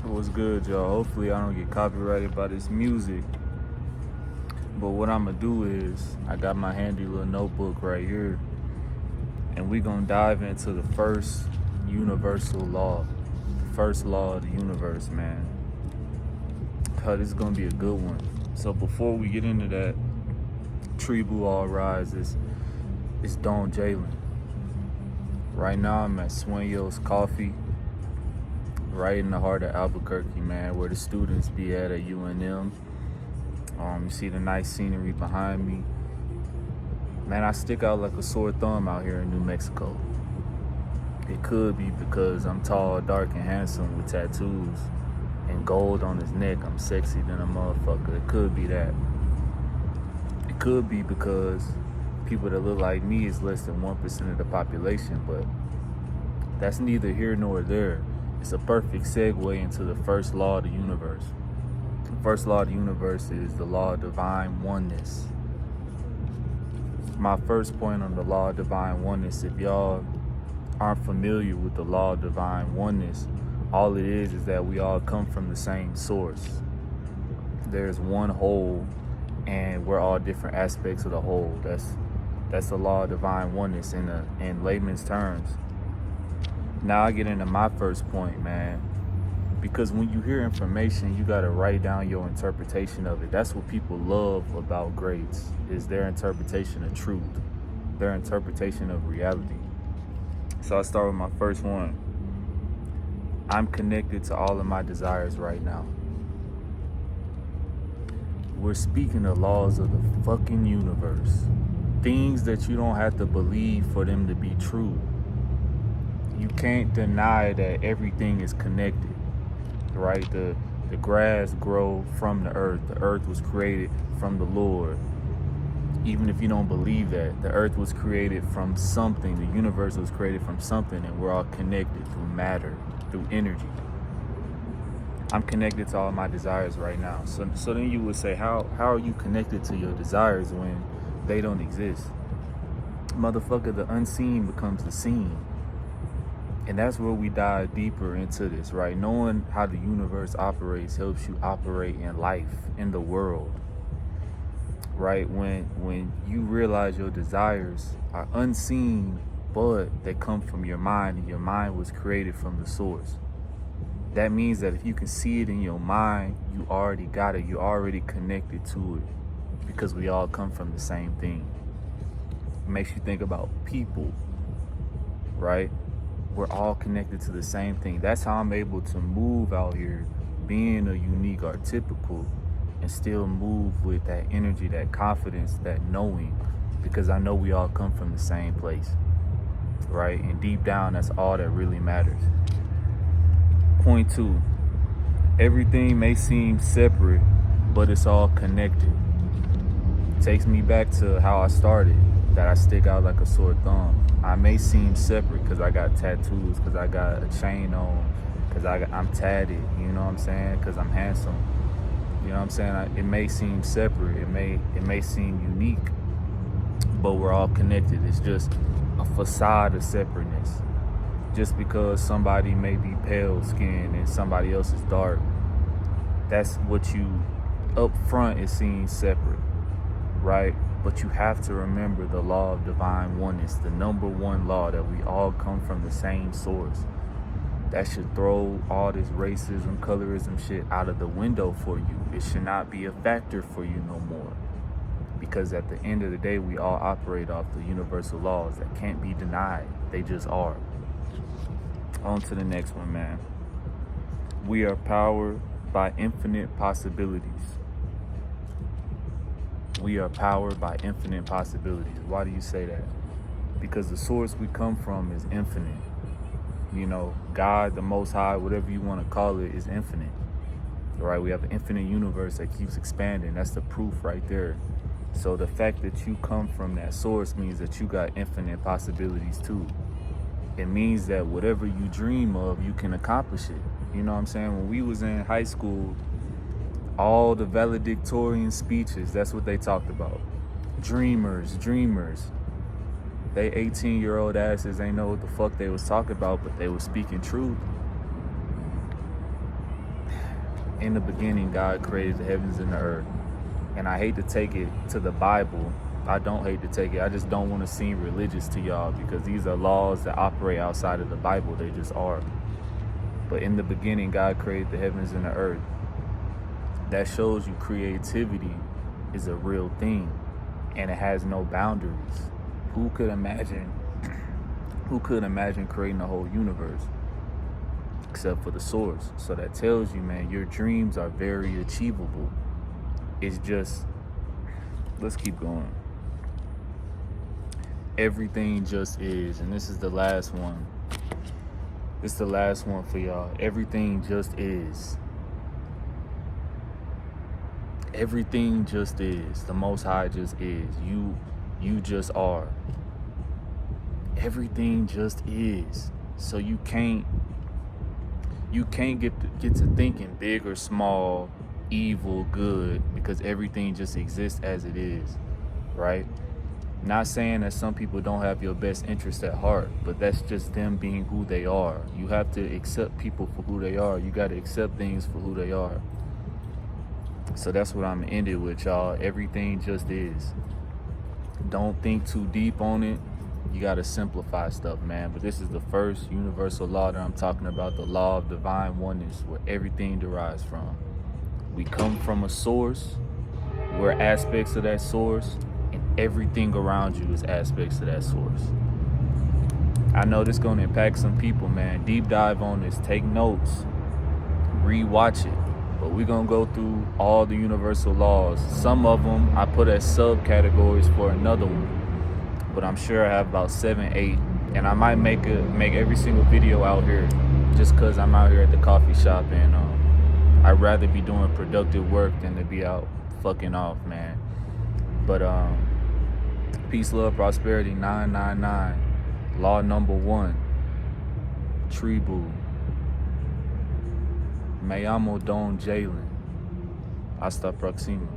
What's good, y'all? Hopefully I don't get copyrighted by this music. But what I'm gonna do is, I got my handy little notebook right here, and we gonna dive into the first universal law, the first law of the universe, man. This is gonna be a good one. So before we get into that, Tribu All Rise, it's Don Jaelyn. Right now I'm at Sueños Coffee, right in the heart of Albuquerque, man, where the students be at UNM. You see the nice scenery behind me. Man, I stick out like a sore thumb out here in New Mexico. It could be because I'm tall, dark, and handsome with tattoos and gold on his neck. I'm sexy than a motherfucker. It could be that. It could be because people that look like me is less than 1% of the population, but that's neither here nor there. It's a perfect segue into the first law of the universe. The first law of the universe is the law of divine oneness. My first point on the law of divine oneness, if y'all aren't familiar with the law of divine oneness, all it is that we all come from the same source. There's one whole, and we're all different aspects of the whole. That's the law of divine oneness in layman's terms. Now I get into my first point, man, because when you hear information, you gotta write down your interpretation of it. That's what people love about greats, is their interpretation of truth, their interpretation of reality. So I start with my first one. I'm connected to all of my desires right now. We're speaking the laws of the fucking universe. Things that you don't have to believe for them to be true. You can't deny that everything is connected, right? The grass grows from the earth. The earth was created from the Lord. Even if you don't believe that, the earth was created from something. The universe was created from something, and we're all connected through matter, through energy. I'm connected to all my desires right now. So then you would say, how are you connected to your desires when they don't exist? Motherfucker, the unseen becomes the seen. And that's where we dive deeper into this, right? Knowing how the universe operates helps you operate in life, in the world, right? When you realize your desires are unseen, but they come from your mind, and your mind was created from the source. That means that if you can see it in your mind, you already got it. You're already connected to it, because we all come from the same thing. It makes you think about people, right? We're all connected to the same thing. That's how I'm able to move out here, being a unique or typical, and still move with that energy, that confidence, that knowing, because I know we all come from the same place, right? And deep down, that's all that really matters. Point 2, everything may seem separate, but it's all connected. Takes me back to how I started, that I stick out like a sore thumb. I may seem separate because I got tattoos, because I got a chain on, because I'm tatted, you know what I'm saying, because I'm handsome. You know what I'm saying? It may seem separate, it may seem unique, but we're all connected. It's just a facade of separateness. Just because somebody may be pale skinned and somebody else is dark, that's what you, up front, it seems separate, right? But you have to remember the law of divine oneness, the number one law, that we all come from the same source. That should throw all this racism, colorism shit out of the window for you. It should not be a factor for you no more. Because at the end of the day, we all operate off the universal laws that can't be denied. They just are. On to the next one, man. We are powered by infinite possibilities. We are powered by infinite possibilities. Why do you say that? Because the source we come from is infinite. You know, God, the Most High, whatever you want to call it, is infinite. Right? We have an infinite universe that keeps expanding. That's the proof right there. So the fact that you come from that source means that you got infinite possibilities too. It means that whatever you dream of, you can accomplish it. You know what I'm saying? When we was in high school, all the valedictorian speeches, that's what they talked about. Dreamers. They 18-year-old asses ain't know what the fuck they was talking about, but they was speaking truth. In the beginning, God created the heavens and the earth. And I hate to take it to the Bible. I don't hate to take it. I just don't want to seem religious to y'all, because these are laws that operate outside of the Bible. They just are. But in the beginning, God created the heavens and the earth. That shows you creativity is a real thing, and it has no boundaries. Who could imagine creating a whole universe except for the source? So that tells you, man, your dreams are very achievable. It's just, let's keep going. Everything just is. And this is the last one. This is the last one for y'all. Everything just is. Everything just is. The Most High just is. You just are. Everything just is. So you can't get to thinking big or small, evil, good, because everything just exists as it is, right? Not saying that some people don't have your best interest at heart, but that's just them being who they are. You have to accept people for who they are. You got to accept things for who they are. So that's what I'm ending with, y'all. Everything just is. Don't think too deep on it. You got to simplify stuff, man. But this is the first universal law that I'm talking about, the law of divine oneness, where everything derives from. We come from a source. We're aspects of that source, and everything around you is aspects of that source. I know this is going to impact some people, man. Deep dive on this. Take notes. Rewatch it. But we're going to go through all the universal laws. Some of them I put as subcategories for another one. But I'm sure I have about 7, 8. And I might make every single video out here just because I'm out here at the coffee shop, and I'd rather be doing productive work than to be out fucking off, man. But peace, love, prosperity, 999. Law number 1. Tribu. Me llamo Don Jaelyn. Hasta próxima.